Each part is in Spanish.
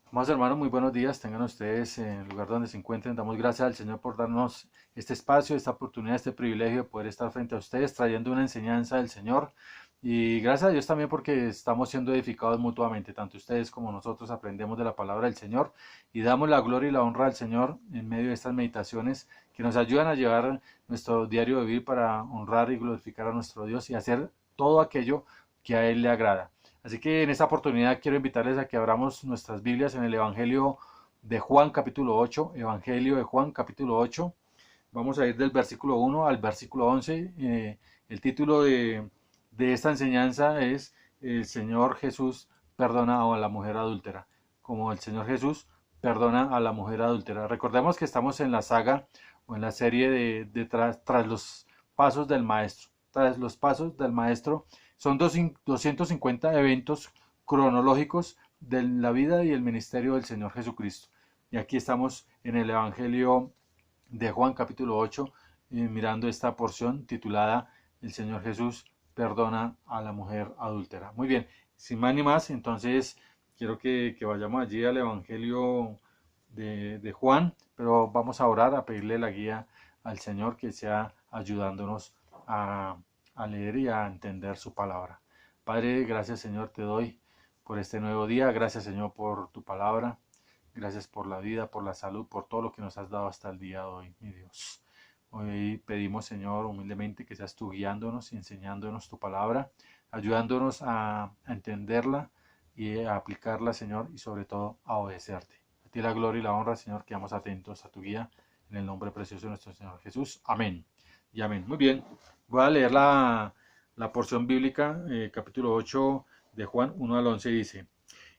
Más hermanos, muy buenos días. Tengan ustedes en el lugar donde se encuentren. Damos gracias al Señor por darnos este espacio, esta oportunidad, este privilegio de poder estar frente a ustedes trayendo una enseñanza del Señor. Y gracias a Dios también porque estamos siendo edificados mutuamente. Tanto ustedes como nosotros aprendemos de la palabra del Señor y damos la gloria y la honra al Señor en medio de estas meditaciones que nos ayudan a llevar nuestro diario vivir para honrar y glorificar a nuestro Dios y hacer todo aquello que a Él le agrada. Así que en esta oportunidad quiero invitarles a que abramos nuestras Biblias en el Evangelio de Juan capítulo 8, Evangelio de Juan capítulo 8. Vamos a ir del versículo 1 al versículo 11. El título de esta enseñanza es El Señor Jesús perdona a la mujer adúltera. Como el Señor Jesús perdona a la mujer adúltera. Recordemos que estamos en la saga o en la serie de tras los pasos del Maestro. Tras los pasos del Maestro son 250 eventos cronológicos de la vida y el ministerio del Señor Jesucristo. Y aquí estamos en el Evangelio de Juan capítulo 8, mirando esta porción titulada El Señor Jesús perdona a la mujer adúltera. Muy bien, sin más ni más, entonces quiero que vayamos allí al Evangelio de Juan, pero vamos a orar, a pedirle la guía al Señor que sea ayudándonos a leer y a entender su palabra. Padre, gracias Señor te doy por este nuevo día, gracias Señor por tu palabra, gracias por la vida, por la salud, por todo lo que nos has dado hasta el día de hoy, mi Dios. Hoy pedimos Señor humildemente que seas tú guiándonos y enseñándonos tu palabra, ayudándonos a entenderla y a aplicarla Señor y sobre todo a obedecerte. A ti la gloria y la honra Señor, quedamos atentos a tu guía en el nombre precioso de nuestro Señor Jesús. Amén y amén. Muy bien, voy a leer la porción bíblica, capítulo 8 de Juan 1 al 11 dice,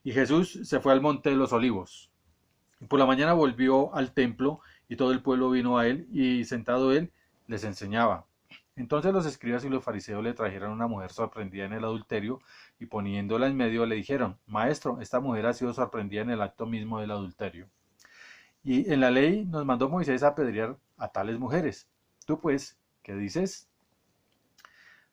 y Jesús se fue al monte de los olivos. Y por la mañana volvió al templo y todo el pueblo vino a él y sentado él les enseñaba. Entonces los escribas y los fariseos le trajeron una mujer sorprendida en el adulterio y poniéndola en medio le dijeron, Maestro, esta mujer ha sido sorprendida en el acto mismo del adulterio. Y en la ley nos mandó Moisés a apedrear a tales mujeres. Tú pues, ¿qué dices?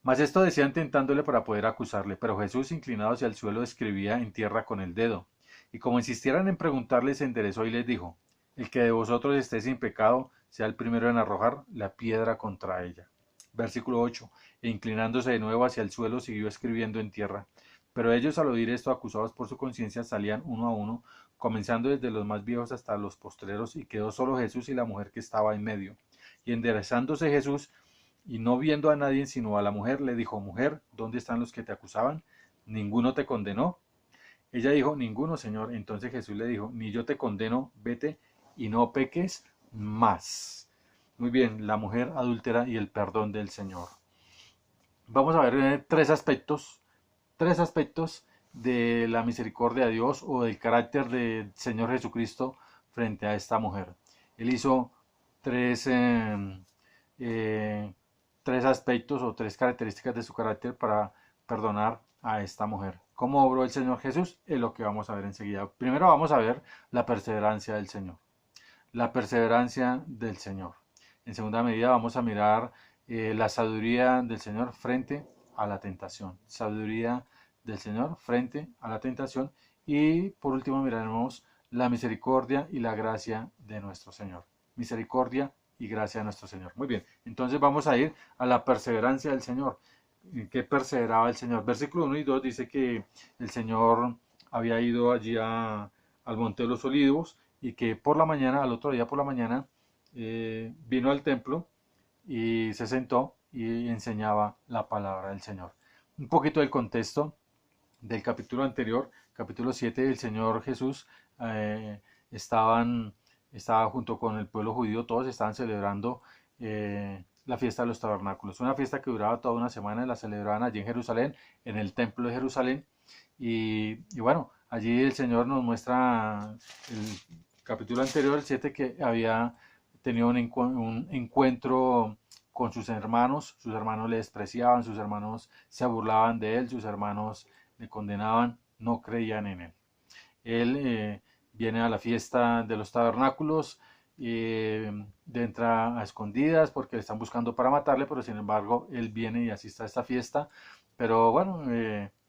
Mas esto decían tentándole para poder acusarle, pero Jesús, inclinado hacia el suelo, escribía en tierra con el dedo. Y como insistieran en preguntarle, se enderezó y les dijo, el que de vosotros esté sin pecado, sea el primero en arrojar la piedra contra ella. Versículo 8. E inclinándose de nuevo hacia el suelo, siguió escribiendo en tierra. Pero ellos al oír esto, acusados por su conciencia, salían uno a uno, comenzando desde los más viejos hasta los postreros, y quedó solo Jesús y la mujer que estaba en medio. Y enderezándose Jesús, y no viendo a nadie sino a la mujer, le dijo, mujer, ¿dónde están los que te acusaban? ¿Ninguno te condenó? Ella dijo, ninguno, Señor. Entonces Jesús le dijo, ni yo te condeno, vete y no peques más. Muy bien, la mujer adúltera y el perdón del Señor. Vamos a ver tres aspectos de la misericordia de Dios o del carácter del Señor Jesucristo frente a esta mujer. Él hizo tres, eh, tres aspectos o tres características de su carácter para perdonar a esta mujer. ¿Cómo obró el Señor Jesús? Es lo que vamos a ver enseguida. Primero vamos a ver la perseverancia del Señor. La perseverancia del Señor. En segunda medida vamos a mirar la sabiduría del Señor frente a la tentación. Sabiduría del Señor frente a la tentación. Y por último miraremos la misericordia y la gracia de nuestro Señor. Misericordia y gracia de nuestro Señor. Muy bien, entonces vamos a ir a la perseverancia del Señor. ¿En qué perseveraba el Señor? Versículo 1 y 2 dice que el Señor había ido allí al Monte de los Olivos y que por la mañana, al otro día por la mañana, vino al templo y se sentó y enseñaba la palabra del Señor. Un poquito del contexto del capítulo anterior, capítulo 7, el Señor Jesús eh, estaban, estaba junto con el pueblo judío, todos estaban celebrando la fiesta de los tabernáculos, una fiesta que duraba toda una semana y la celebraban allí en Jerusalén, en el templo de Jerusalén, y bueno, allí el Señor nos muestra el capítulo anterior, el 7, que había tenido un encuentro con sus hermanos le despreciaban, sus hermanos se burlaban de él, sus hermanos le condenaban, no creían en él. Él viene a la fiesta de los tabernáculos, entra a escondidas porque le están buscando para matarle, pero sin embargo él viene y asiste a esta fiesta. Pero bueno,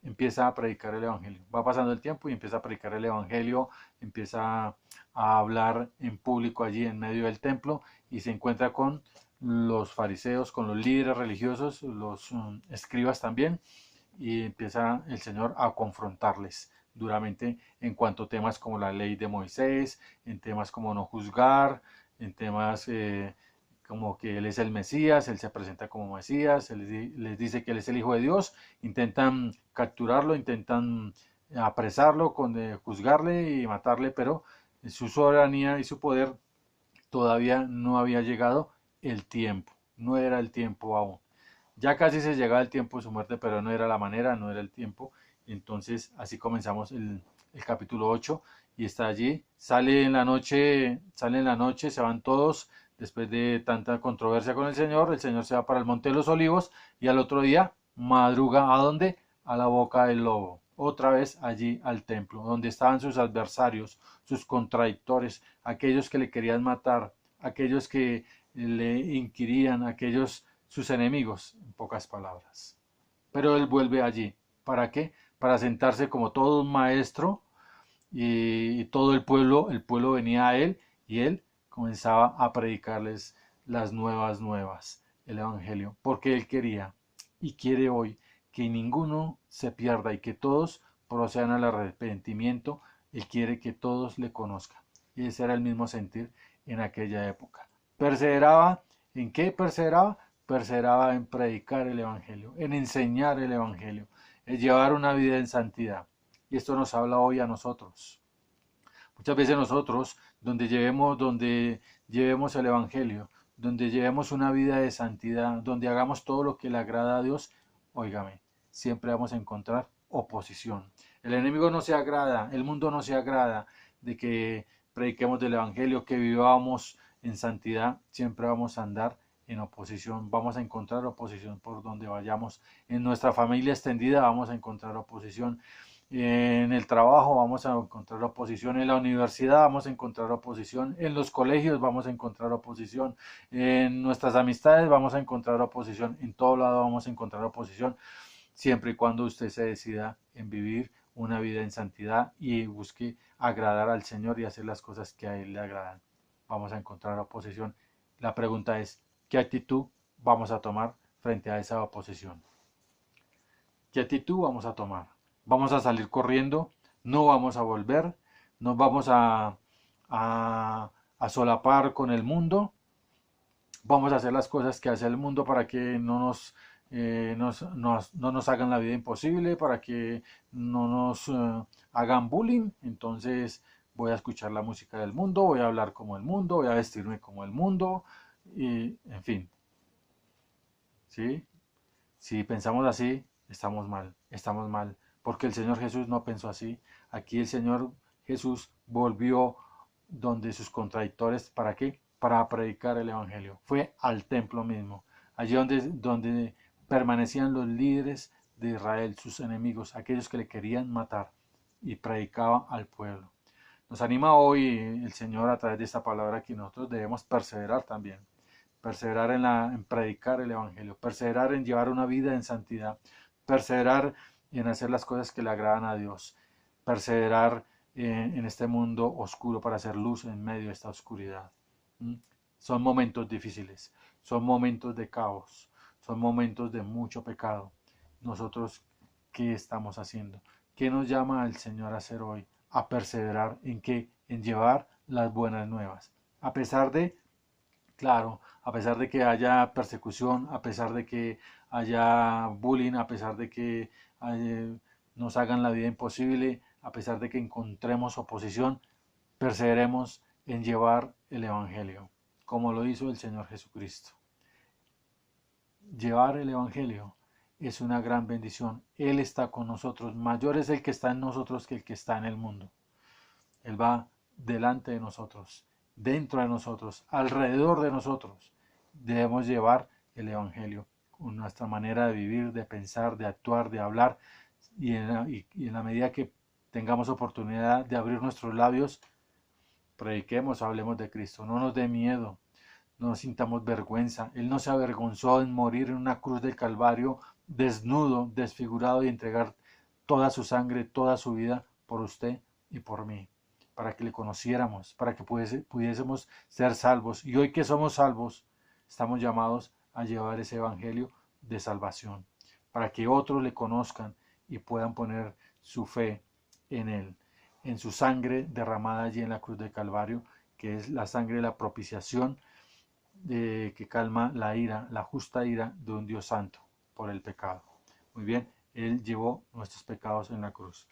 empieza a predicar el Evangelio. Va pasando el tiempo y empieza a predicar el Evangelio, empieza a hablar en público allí en medio del templo y se encuentra con los fariseos, con los líderes religiosos, los escribas también, y empieza el Señor a confrontarles duramente en cuanto a temas como la ley de Moisés, en temas como no juzgar, en temas como que Él es el Mesías, Él se presenta como Mesías, Él les dice que Él es el Hijo de Dios, intentan capturarlo, intentan apresarlo, juzgarle y matarle, pero su soberanía y su poder todavía no había llegado el tiempo, no era el tiempo aún. Ya casi se llegaba el tiempo de su muerte, pero no era la manera, no era el tiempo. Entonces así comenzamos el capítulo 8 y está allí. Sale en la noche, se van todos después de tanta controversia con el Señor se va para el Monte de los Olivos y al otro día madruga ¿a dónde? A la boca del lobo. Otra vez allí al templo, donde estaban sus adversarios, sus contradictores, aquellos que le querían matar, aquellos que le inquirían, aquellos sus enemigos, en pocas palabras. Pero él vuelve allí. ¿Para qué? Para sentarse como todo un maestro y todo el pueblo venía a él y él comenzaba a predicarles las nuevas, el Evangelio, porque él quería y quiere hoy que ninguno se pierda y que todos procedan al arrepentimiento. Él quiere que todos le conozcan. Y ese era el mismo sentir en aquella época. ¿Perseveraba? ¿En qué perseveraba? Perseveraba en predicar el Evangelio, en enseñar el Evangelio, en llevar una vida en santidad. Y esto nos habla hoy a nosotros. Muchas veces nosotros, donde llevemos el Evangelio, donde llevemos una vida de santidad, donde hagamos todo lo que le agrada a Dios, óigame, siempre vamos a encontrar oposición. El enemigo no se agrada, el mundo no se agrada de que prediquemos del Evangelio, que vivamos en santidad, siempre vamos a andar en oposición, vamos a encontrar oposición por donde vayamos. En nuestra familia extendida vamos a encontrar oposición. En el trabajo vamos a encontrar oposición, en la universidad vamos a encontrar oposición, en los colegios vamos a encontrar oposición, en nuestras amistades vamos a encontrar oposición, en todo lado vamos a encontrar oposición, siempre y cuando usted se decida en vivir una vida en santidad y busque agradar al Señor y hacer las cosas que a Él le agradan. Vamos a encontrar oposición. La pregunta es, ¿qué actitud vamos a tomar frente a esa oposición? ¿Qué actitud vamos a tomar? ¿Vamos a salir corriendo? ¿No vamos a volver? ¿Nos vamos a solapar con el mundo? ¿Vamos a hacer las cosas que hace el mundo para que no nos hagan la vida imposible, para que no nos hagan bullying? Entonces voy a escuchar la música del mundo, voy a hablar como el mundo, voy a vestirme como el mundo, y, en fin, ¿sí? Si pensamos así, estamos mal, porque el Señor Jesús no pensó así. Aquí el Señor Jesús volvió donde sus contradictores, ¿para qué? Para predicar el Evangelio. Fue al templo mismo, allí donde permanecían los líderes de Israel, sus enemigos, aquellos que le querían matar, y predicaba al pueblo. Nos anima hoy el Señor a través de esta palabra que nosotros debemos perseverar también. Perseverar en predicar el Evangelio, perseverar en llevar una vida en santidad, perseverar en hacer las cosas que le agradan a Dios, perseverar en este mundo oscuro para hacer luz en medio de esta oscuridad. Son momentos difíciles, son momentos de caos, son momentos de mucho pecado. Nosotros, ¿qué estamos haciendo? ¿Qué nos llama el Señor a hacer hoy? A perseverar en qué? En llevar las buenas nuevas. A pesar de, claro, a pesar de que haya persecución, a pesar de que haya bullying, a pesar de que nos hagan la vida imposible, a pesar de que encontremos oposición, perseveremos en llevar el Evangelio, como lo hizo el Señor Jesucristo. Llevar el Evangelio es una gran bendición. Él está con nosotros. Mayor es el que está en nosotros que el que está en el mundo. Él va delante de nosotros, dentro de nosotros, alrededor de nosotros. Debemos llevar el Evangelio con nuestra manera de vivir, de pensar, de actuar, de hablar. Y en la medida que tengamos oportunidad de abrir nuestros labios, prediquemos, hablemos de Cristo. No nos dé miedo, no sintamos vergüenza. Él no se avergonzó en morir en una cruz del Calvario, desnudo, desfigurado, y entregar toda su sangre, toda su vida por usted y por mí, para que le conociéramos, para que pudiésemos ser salvos. Y hoy que somos salvos, estamos llamados a llevar ese evangelio de salvación, para que otros le conozcan y puedan poner su fe en él, en su sangre derramada allí en la cruz del Calvario, que es la sangre de la propiciación que calma la ira, la justa ira de un Dios santo por el pecado. Muy bien, Él llevó nuestros pecados en la cruz.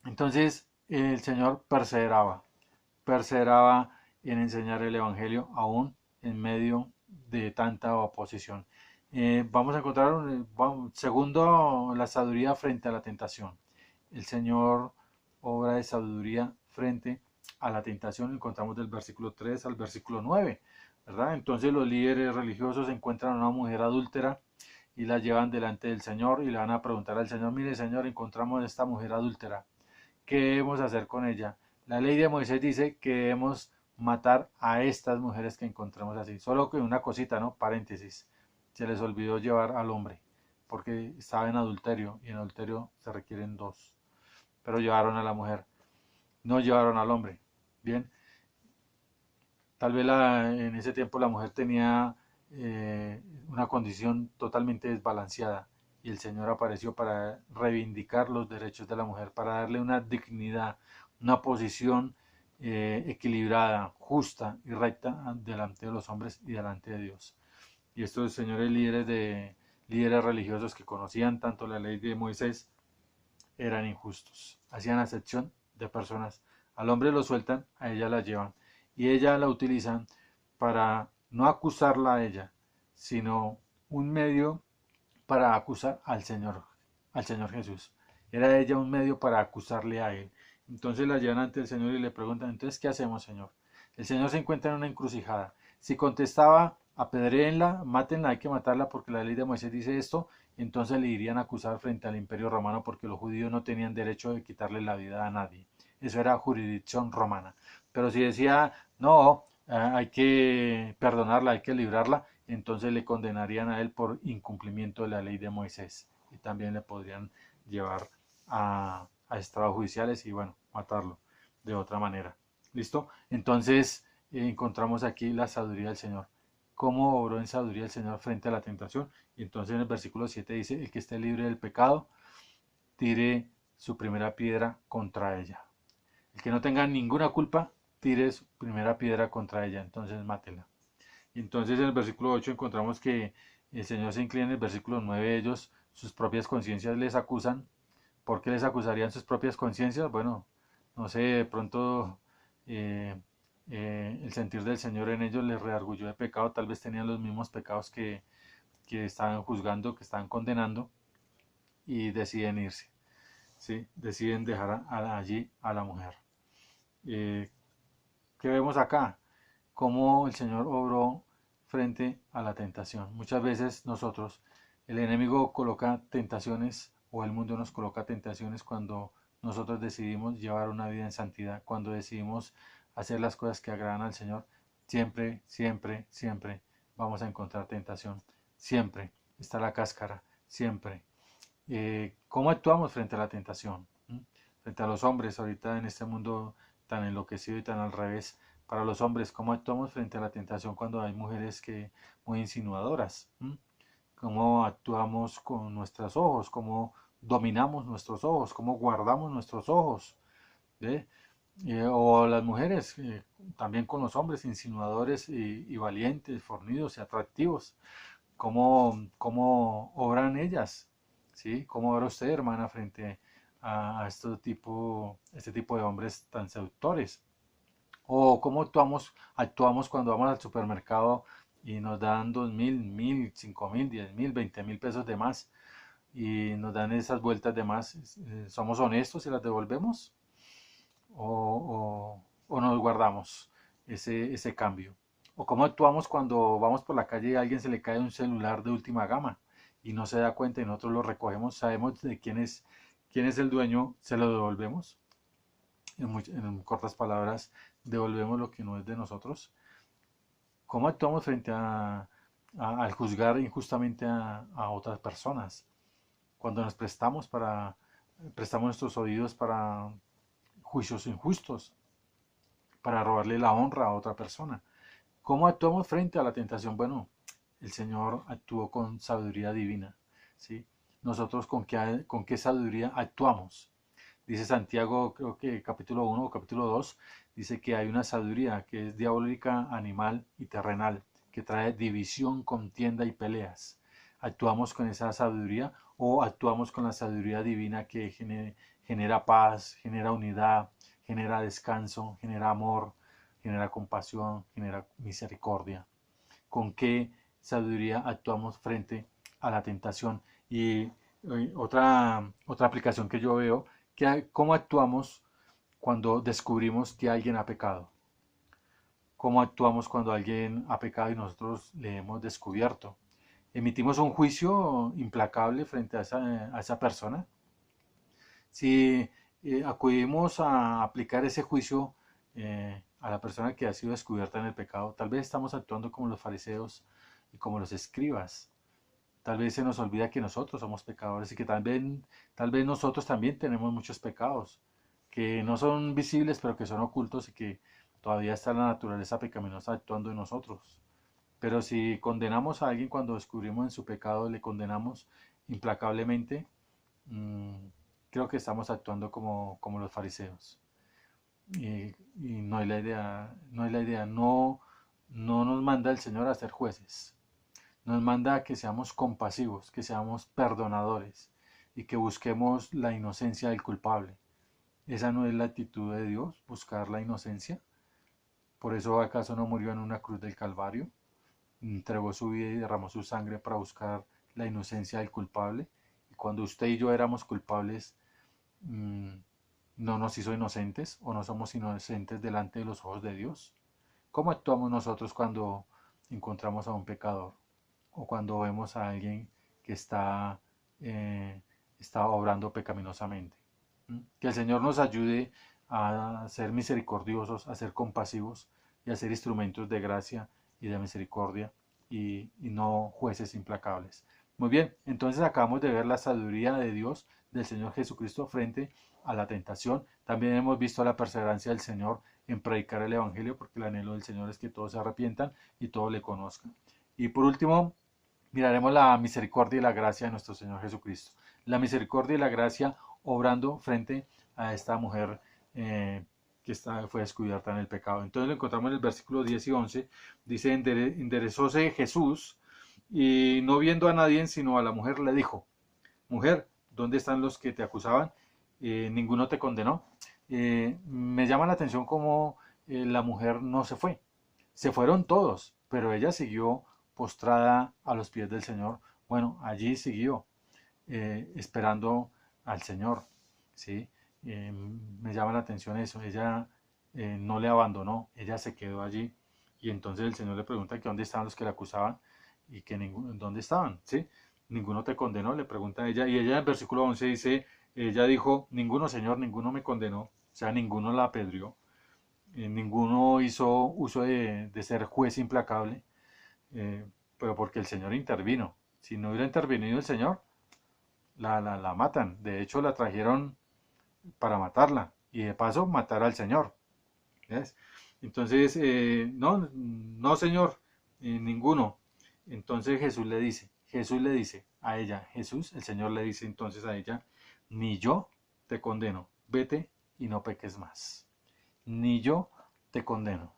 Entonces el Señor perseveraba en enseñar el Evangelio aún en medio de tanta oposición. Vamos a encontrar segundo, la sabiduría frente a la tentación. El Señor obra de sabiduría frente a la tentación, encontramos del versículo 3 al versículo 9, ¿verdad? Entonces los líderes religiosos encuentran a una mujer adúltera y la llevan delante del Señor y le van a preguntar al Señor, mire Señor, encontramos a esta mujer adúltera, ¿qué debemos hacer con ella? La ley de Moisés dice que debemos matar a estas mujeres que encontramos así. Solo que una cosita, ¿no? Paréntesis. Se les olvidó llevar al hombre, porque estaba en adulterio, y en adulterio se requieren dos. Pero llevaron a la mujer, no llevaron al hombre. Bien, tal vez en ese tiempo la mujer tenía una condición totalmente desbalanceada, y el Señor apareció para reivindicar los derechos de la mujer, para darle una dignidad, una posición equilibrada, justa y recta delante de los hombres y delante de Dios. Y estos señores líderes religiosos que conocían tanto la ley de Moisés eran injustos, hacían acepción de personas. Al hombre lo sueltan, a ella la llevan y ella la utilizan para no acusarla a ella, sino un medio para acusar al Señor Jesús. Era ella un medio para acusarle a él. Entonces la llevan ante el Señor y le preguntan, entonces, ¿qué hacemos, Señor? El Señor se encuentra en una encrucijada. Si contestaba, apedréenla, mátenla, hay que matarla porque la ley de Moisés dice esto, entonces le irían a acusar frente al imperio romano porque los judíos no tenían derecho de quitarle la vida a nadie. Eso era jurisdicción romana. Pero si decía, no, hay que perdonarla, hay que librarla, entonces le condenarían a él por incumplimiento de la ley de Moisés y también le podrían llevar a estrados judiciales y bueno, matarlo de otra manera. ¿Listo? Entonces encontramos aquí la sabiduría del Señor. ¿Cómo obró en sabiduría el Señor frente a la tentación? Y entonces en el versículo 7 dice, el que esté libre del pecado, tire su primera piedra contra ella. El que no tenga ninguna culpa, tire su primera piedra contra ella, entonces mátela. Y entonces en el versículo 8 encontramos que el Señor se inclina. En el versículo 9 ellos, sus propias conciencias les acusan. ¿Por qué les acusarían sus propias conciencias? Bueno, no sé, de pronto eh, el sentir del Señor en ellos les redarguyó de pecado, tal vez tenían los mismos pecados que estaban juzgando, que estaban condenando, y deciden irse, ¿sí? Deciden dejar allí a la mujer. ¿Qué vemos acá? Cómo el Señor obró frente a la tentación. Muchas veces nosotros, el enemigo coloca tentaciones o el mundo nos coloca tentaciones cuando nosotros decidimos llevar una vida en santidad, cuando decidimos hacer las cosas que agradan al Señor. Siempre, siempre, siempre vamos a encontrar tentación. Siempre está la cáscara, siempre. ¿Cómo actuamos frente a la tentación? Frente a los hombres ahorita en este mundo tan enloquecido y tan al revés. Para los hombres, ¿cómo actuamos frente a la tentación cuando hay mujeres muy insinuadoras? ¿Cómo actuamos con nuestros ojos? ¿Cómo dominamos nuestros ojos? ¿Cómo guardamos nuestros ojos? ¿Ve? O las mujeres, también con los hombres insinuadores y valientes, fornidos y atractivos. ¿Cómo obran ellas? ¿Sí? ¿Cómo obra usted, hermana, frente a este tipo de hombres tan seductores? O cómo actuamos cuando vamos al supermercado y nos dan 2.000, 1.000, 5.000, 10.000, 20.000 pesos de más y nos dan esas vueltas de más. ¿Somos honestos y las devolvemos? ¿O nos guardamos ese cambio? ¿O cómo actuamos cuando vamos por la calle y a alguien se le cae un celular de última gama y no se da cuenta y nosotros lo recogemos, sabemos de quién es el dueño, se lo devolvemos? En cortas palabras, devolvemos lo que no es de nosotros. ¿Cómo actuamos frente al juzgar injustamente a otras personas? Cuando nos prestamos prestamos nuestros oídos para juicios injustos, para robarle la honra a otra persona. ¿Cómo actuamos frente a la tentación? Bueno, el Señor actuó con sabiduría divina, ¿sí? Nosotros con qué sabiduría actuamos. Dice Santiago, creo que capítulo 1 o capítulo 2, dice que hay una sabiduría que es diabólica, animal y terrenal, que trae división, contienda y peleas. ¿Actuamos con esa sabiduría o actuamos con la sabiduría divina que genera paz, genera unidad, genera descanso, genera amor, genera compasión, genera misericordia? ¿Con qué sabiduría actuamos frente a la tentación? Y otra aplicación que yo veo, cómo actuamos cuando descubrimos que alguien ha pecado. ¿Cómo actuamos cuando alguien ha pecado y nosotros le hemos descubierto? ¿Emitimos un juicio implacable frente a esa persona? Si acudimos a aplicar ese juicio a la persona que ha sido descubierta en el pecado, tal vez estamos actuando como los fariseos y como los escribas. Tal vez se nos olvida que nosotros somos pecadores y que tal vez nosotros también tenemos muchos pecados que no son visibles pero que son ocultos y que todavía está la naturaleza pecaminosa actuando en nosotros. Pero si condenamos a alguien cuando descubrimos en su pecado, le condenamos implacablemente, mmm, creo que estamos actuando como los fariseos. Y no es la idea, no es la idea, no nos manda el Señor a ser jueces. Nos manda a que seamos compasivos, que seamos perdonadores y que busquemos la inocencia del culpable. ¿Esa no es la actitud de Dios, buscar la inocencia? ¿Por eso acaso no murió en una cruz del Calvario? Entregó su vida y derramó su sangre para buscar la inocencia del culpable. Y cuando usted y yo éramos culpables, no nos hizo inocentes o no somos inocentes delante de los ojos de Dios. ¿Cómo actuamos nosotros cuando encontramos a un pecador o cuando vemos a alguien que está obrando pecaminosamente? Que el Señor nos ayude a ser misericordiosos, a ser compasivos y a ser instrumentos de gracia y de misericordia y no jueces implacables. Muy bien, entonces acabamos de ver la sabiduría de Dios, del Señor Jesucristo frente a la tentación. También hemos visto la perseverancia del Señor en predicar el Evangelio, porque el anhelo del Señor es que todos se arrepientan y todos le conozcan. Y por último, miraremos la misericordia y la gracia de nuestro Señor Jesucristo. La misericordia y la gracia obrando frente a esta mujer fue descubierta en el pecado. Entonces lo encontramos en el versículo 10 y 11. Dice, enderezóse Jesús y no viendo a nadie sino a la mujer le dijo, mujer, ¿dónde están los que te acusaban? Ninguno te condenó. Me llama la atención cómo la mujer no se fue. Se fueron todos, pero ella siguió postrada a los pies del Señor. Bueno, allí siguió esperando al Señor. ¿Sí? Me llama la atención eso. Ella no le abandonó, ella se quedó allí. Y entonces el Señor le pregunta que dónde estaban los que la acusaban y que dónde estaban. ¿Sí? Ninguno te condenó, le pregunta a ella. Y ella en el versículo 11 dice, ella dijo, ninguno, Señor, ninguno me condenó. O sea, ninguno la apedreó. Ninguno hizo uso de ser juez implacable, pero porque el Señor intervino. Si no hubiera intervenido el Señor, la matan. De hecho, la trajeron para matarla y de paso matar al Señor. ¿Ves? Entonces, no, no Señor, ninguno. Entonces Jesús le dice a ella, Jesús, el Señor le dice entonces a ella, ni yo te condeno, vete y no peques más. Ni yo te condeno.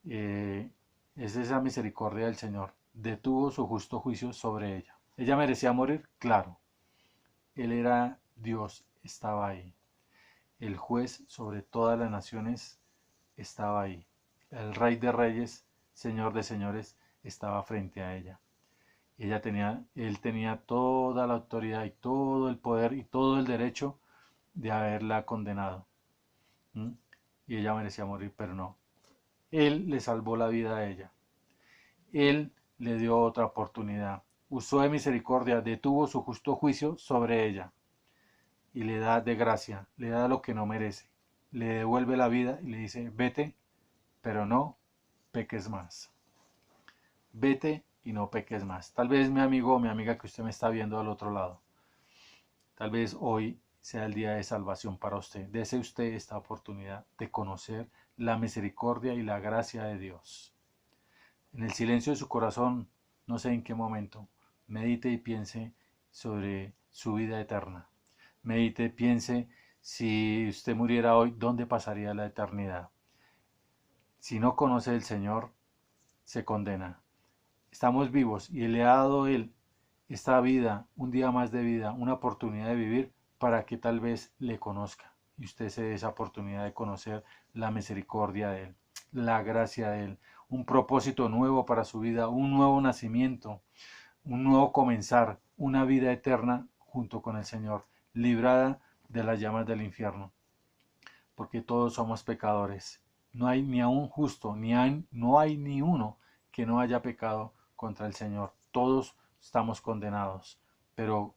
Es esa misericordia del Señor. Detuvo su justo juicio sobre ella. Ella merecía morir, claro. Él era Dios, estaba ahí. El juez sobre todas las naciones estaba ahí. El Rey de Reyes, Señor de Señores, estaba frente a ella. Él tenía toda la autoridad y todo el poder y todo el derecho de haberla condenado. ¿Mm? Y ella merecía morir, pero no. Él le salvó la vida a ella. Él le dio otra oportunidad. Usó de misericordia, detuvo su justo juicio sobre ella y le da de gracia, le da lo que no merece. Le devuelve la vida y le dice, vete, pero no peques más. Vete y no peques más. Tal vez mi amigo o mi amiga que usted me está viendo al otro lado, tal vez hoy sea el día de salvación para usted. Dese usted esta oportunidad de conocer la misericordia y la gracia de Dios. En el silencio de su corazón, no sé en qué momento, medite y piense sobre su vida eterna. Medite, piense, si usted muriera hoy, ¿dónde pasaría la eternidad? Si no conoce al Señor, se condena. Estamos vivos y le ha dado Él esta vida, un día más de vida, una oportunidad de vivir para que tal vez le conozca y usted se dé esa oportunidad de conocer la misericordia de Él, la gracia de Él, un propósito nuevo para su vida, un nuevo nacimiento, un nuevo comenzar, una vida eterna junto con el Señor, librada de las llamas del infierno, porque todos somos pecadores. No hay ni a un justo, no hay ni uno que no haya pecado contra el Señor. Todos estamos condenados, pero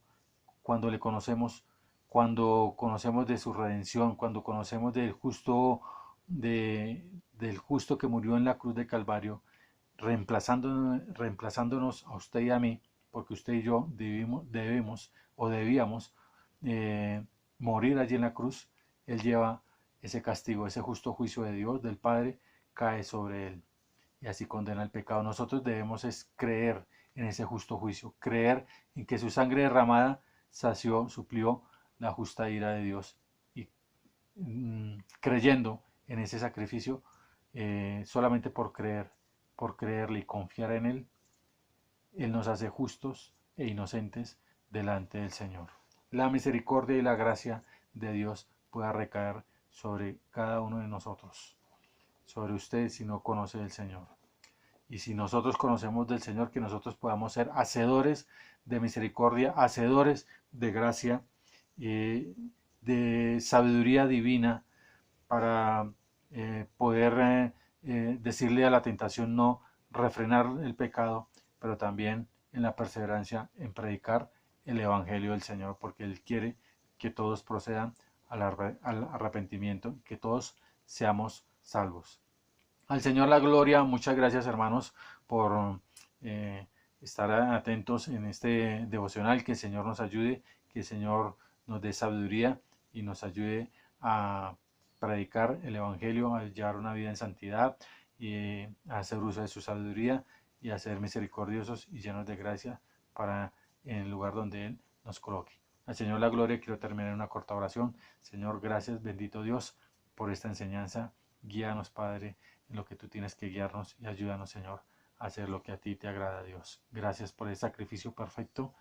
cuando le conocemos, cuando conocemos de su redención, cuando conocemos del justo que murió en la cruz de Calvario, reemplazándonos a usted y a mí, porque usted y yo debíamos morir allí en la cruz. Él lleva ese castigo, ese justo juicio de Dios, del Padre, cae sobre él y así condena el pecado. Nosotros debemos es creer en ese justo juicio, creer en que su sangre derramada suplió la justa ira de Dios, y creyendo en ese sacrificio, solamente por creerle y confiar en Él, Él nos hace justos e inocentes delante del Señor. La misericordia y la gracia de Dios pueda recaer sobre cada uno de nosotros, sobre usted si no conoce del Señor. Y si nosotros conocemos del Señor, que nosotros podamos ser hacedores de misericordia, hacedores de gracia, de sabiduría divina, para poder decirle a la tentación no, refrenar el pecado, pero también en la perseverancia en predicar el Evangelio del Señor, porque Él quiere que todos procedan al arrepentimiento, que todos seamos salvos. Al Señor la gloria. Muchas gracias, hermanos, por estar atentos en este devocional. Que el Señor nos ayude, que el Señor nos dé sabiduría y nos ayude a predicar el Evangelio, a llevar una vida en santidad y a hacer uso de su sabiduría y a ser misericordiosos y llenos de gracia para en el lugar donde Él nos coloque. Al Señor la gloria. Quiero terminar en una corta oración. Señor, gracias, bendito Dios, por esta enseñanza. Guíanos, Padre, en lo que tú tienes que guiarnos, y ayúdanos, Señor, a hacer lo que a ti te agrada, Dios. Gracias por el sacrificio perfecto.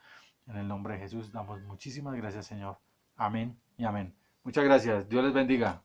En el nombre de Jesús damos muchísimas gracias, Señor. Amén y amén. Muchas gracias. Dios les bendiga.